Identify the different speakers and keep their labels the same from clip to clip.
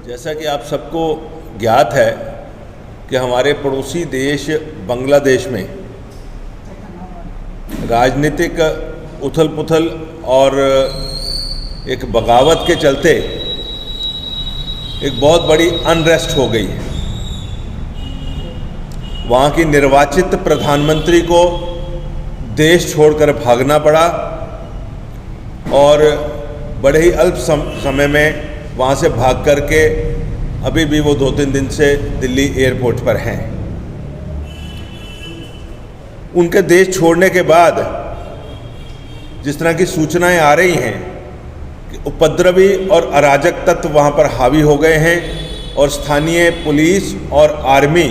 Speaker 1: जैसा कि आप सबको ज्ञात है कि हमारे पड़ोसी देश बांग्लादेश में राजनीतिक उथल पुथल और एक बगावत के चलते एक बहुत बड़ी अनरेस्ट हो गई है। वहाँ की निर्वाचित प्रधानमंत्री को देश छोड़कर भागना पड़ा और बड़े ही अल्प समय में वहाँ से भाग करके अभी भी वो 2-3 दिन से दिल्ली एयरपोर्ट पर हैं। उनके देश छोड़ने के बाद जिस तरह की सूचनाएं आ रही हैं कि उपद्रवी और अराजक तत्व वहाँ पर हावी हो गए हैं और स्थानीय पुलिस और आर्मी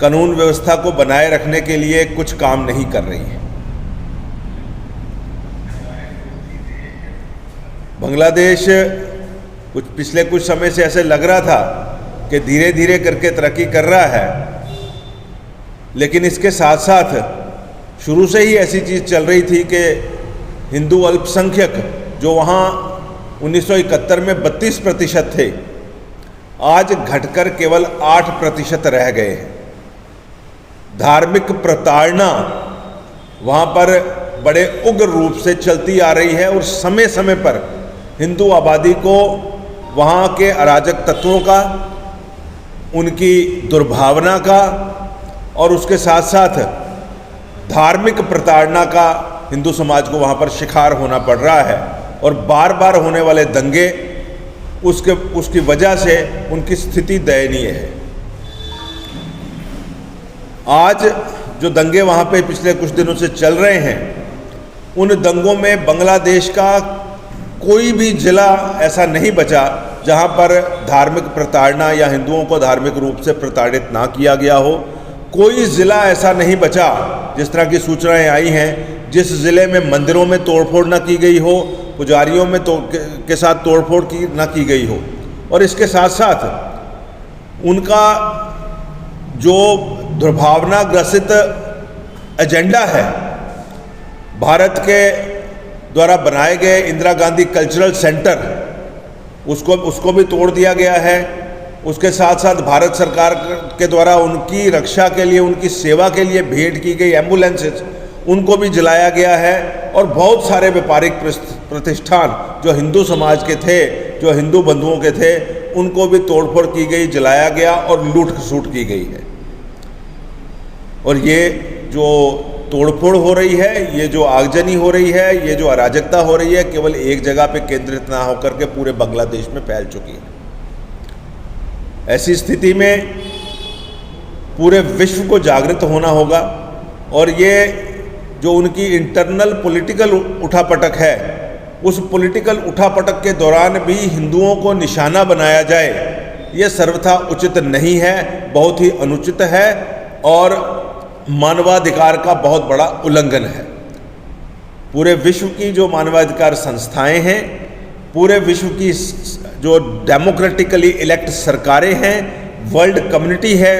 Speaker 1: कानून व्यवस्था को बनाए रखने के लिए कुछ काम नहीं कर रही है। बांग्लादेश पिछले कुछ समय से ऐसे लग रहा था कि धीरे धीरे करके तरक्की कर रहा है, लेकिन इसके साथ साथ शुरू से ही ऐसी चीज़ चल रही थी कि हिंदू अल्पसंख्यक जो वहाँ 1971 में 32% थे, आज घटकर केवल 8% रह गए हैं। धार्मिक प्रताड़ना वहाँ पर बड़े उग्र रूप से चलती आ रही है और समय समय पर हिंदू आबादी को वहाँ के अराजक तत्वों का, उनकी दुर्भावना का और उसके साथ साथ धार्मिक प्रताड़ना का हिंदू समाज को वहाँ पर शिकार होना पड़ रहा है। और बार बार होने वाले दंगे उसकी वजह से उनकी स्थिति दयनीय है। आज जो दंगे वहाँ पे पिछले कुछ दिनों से चल रहे हैं, उन दंगों में बांग्लादेश का कोई भी जिला ऐसा नहीं बचा जहाँ पर धार्मिक प्रताड़ना या हिंदुओं को धार्मिक रूप से प्रताड़ित ना किया गया हो। कोई ज़िला ऐसा नहीं बचा, जिस तरह की सूचनाएं आई हैं, जिस ज़िले में मंदिरों में तोड़फोड़ ना की गई हो, पुजारियों में के साथ तोड़फोड़ ना की गई हो। और इसके साथ साथ उनका जो दुर्भावना ग्रसित एजेंडा है, भारत के द्वारा बनाए गए इंदिरा गांधी कल्चरल सेंटर, उसको भी तोड़ दिया गया है। उसके साथ साथ भारत सरकार के द्वारा उनकी रक्षा के लिए, उनकी सेवा के लिए भेंट की गई एम्बुलेंसेज, उनको भी जलाया गया है। और बहुत सारे व्यापारिक प्रतिष्ठान जो हिंदू समाज के थे, जो हिंदू बंधुओं के थे, उनको भी तोड़फोड़ की गई, जलाया गया और लूट खसूट की गई है। और ये जो तोड़फोड़ हो रही है, ये जो आगजनी हो रही है, ये जो अराजकता हो रही है, केवल एक जगह पे केंद्रित ना होकर के पूरे बांग्लादेश में फैल चुकी है। ऐसी स्थिति में पूरे विश्व को जागृत होना होगा और ये जो उनकी इंटरनल पॉलिटिकल उठापटक है, उस पॉलिटिकल उठापटक के दौरान भी हिंदुओं को निशाना बनाया जाए, ये सर्वथा उचित नहीं है, बहुत ही अनुचित है और मानवाधिकार का बहुत बड़ा उल्लंघन है। पूरे विश्व की जो मानवाधिकार संस्थाएं हैं, पूरे विश्व की जो डेमोक्रेटिकली इलेक्ट सरकारें हैं, वर्ल्ड कम्युनिटी है,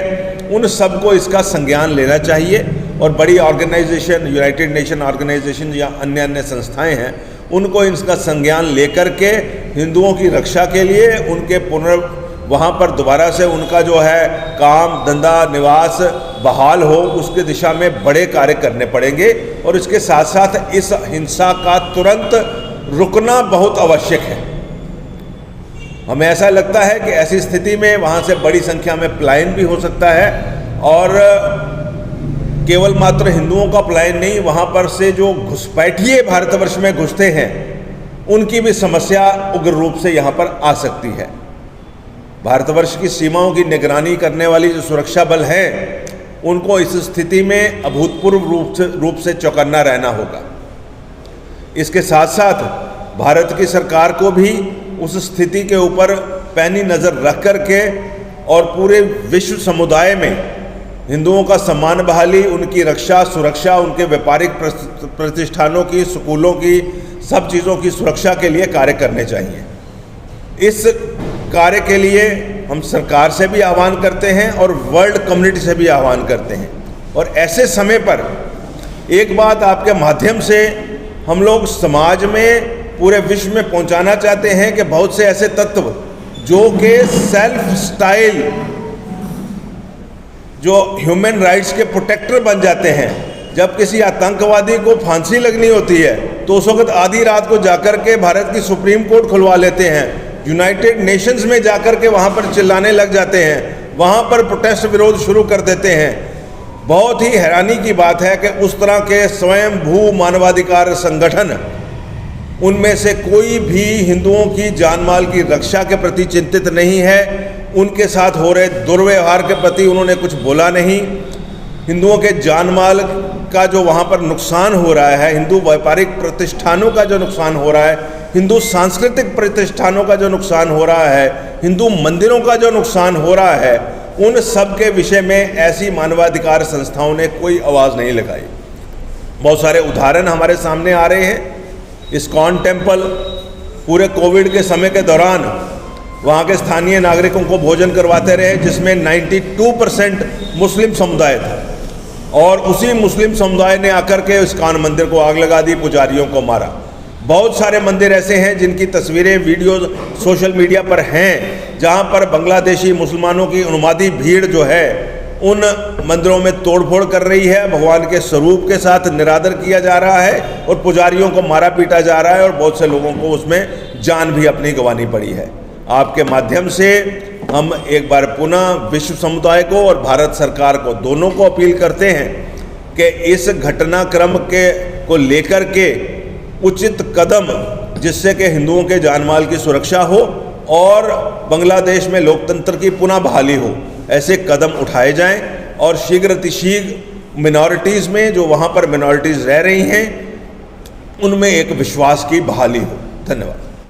Speaker 1: उन सबको इसका संज्ञान लेना चाहिए। और बड़ी ऑर्गेनाइजेशन, यूनाइटेड नेशन ऑर्गेनाइजेशन या अन्य संस्थाएं हैं, उनको इसका संज्ञान लेकर के हिंदुओं की रक्षा के लिए, उनके वहाँ पर दोबारा से उनका जो है काम धंधा निवास बहाल हो, उसके दिशा में बड़े कार्य करने पड़ेंगे। और इसके साथ साथ इस हिंसा का तुरंत रुकना बहुत आवश्यक है। हमें ऐसा लगता है कि ऐसी स्थिति में वहाँ से बड़ी संख्या में पलायन भी हो सकता है और केवल मात्र हिंदुओं का पलायन नहीं, वहाँ पर से जो घुसपैठिए भारतवर्ष में घुसते हैं, उनकी भी समस्या उग्र रूप से यहाँ पर आ सकती है। भारतवर्ष की सीमाओं की निगरानी करने वाली जो सुरक्षा बल हैं, उनको इस स्थिति में अभूतपूर्व रूप से चौकन्ना रहना होगा। इसके साथ साथ भारत की सरकार को भी उस स्थिति के ऊपर पैनी नज़र रख करके और पूरे विश्व समुदाय में हिंदुओं का सम्मान बहाली, उनकी रक्षा सुरक्षा, उनके व्यापारिक प्रतिष्ठानों की, स्कूलों की, सब चीज़ों की सुरक्षा के लिए कार्य करने चाहिए। इस कार्य के लिए हम सरकार से भी आह्वान करते हैं और वर्ल्ड कम्युनिटी से भी आह्वान करते हैं। और ऐसे समय पर एक बात आपके माध्यम से हम लोग समाज में पूरे विश्व में पहुंचाना चाहते हैं कि बहुत से ऐसे तत्व जो कि सेल्फ स्टाइल जो ह्यूमन राइट्स के प्रोटेक्टर बन जाते हैं, जब किसी आतंकवादी को फांसी लगनी होती है तो उस वक्त आधी रात को जाकर के भारत की सुप्रीम कोर्ट खुलवा लेते हैं, यूनाइटेड नेशंस में जाकर के वहाँ पर चिल्लाने लग जाते हैं, वहाँ पर प्रोटेस्ट विरोध शुरू कर देते हैं। बहुत ही हैरानी की बात है कि उस तरह के स्वयंभू मानवाधिकार संगठन, उनमें से कोई भी हिंदुओं की जान माल की रक्षा के प्रति चिंतित नहीं है। उनके साथ हो रहे दुर्व्यवहार के प्रति उन्होंने कुछ बोला नहीं। हिंदुओं के जान माल का जो वहाँ पर नुकसान हो रहा है, हिंदू व्यापारिक प्रतिष्ठानों का जो नुकसान हो रहा है, हिंदू सांस्कृतिक प्रतिष्ठानों का जो नुकसान हो रहा है, हिंदू मंदिरों का जो नुकसान हो रहा है, उन सब के विषय में ऐसी मानवाधिकार संस्थाओं ने कोई आवाज़ नहीं लगाई। बहुत सारे उदाहरण हमारे सामने आ रहे हैं। इस्कॉन टेम्पल पूरे कोविड के समय के दौरान वहाँ के स्थानीय नागरिकों को भोजन करवाते रहे, जिसमें 92% मुस्लिम समुदाय था, और उसी मुस्लिम समुदाय ने आकर के इस्कॉन मंदिर को आग लगा दी, पुजारियों को मारा। बहुत सारे मंदिर ऐसे हैं जिनकी तस्वीरें, वीडियो सोशल मीडिया पर हैं, जहाँ पर बांग्लादेशी मुसलमानों की उन्मादी भीड़ जो है उन मंदिरों में तोड़फोड़ कर रही है, भगवान के स्वरूप के साथ निरादर किया जा रहा है और पुजारियों को मारा पीटा जा रहा है, और बहुत से लोगों को उसमें जान भी अपनी गंवानी पड़ी है। आपके माध्यम से हम एक बार पुनः विश्व समुदाय को और भारत सरकार को, दोनों को अपील करते हैं कि इस घटनाक्रम को लेकर के उचित कदम, जिससे कि हिंदुओं के जान माल की सुरक्षा हो और बांग्लादेश में लोकतंत्र की पुनः बहाली हो, ऐसे कदम उठाए जाएं और शीघ्र अतिशीघ्र मिनॉरिटीज़ में, जो वहाँ पर मिनॉरिटीज़ रह रही हैं, उनमें एक विश्वास की बहाली हो। धन्यवाद।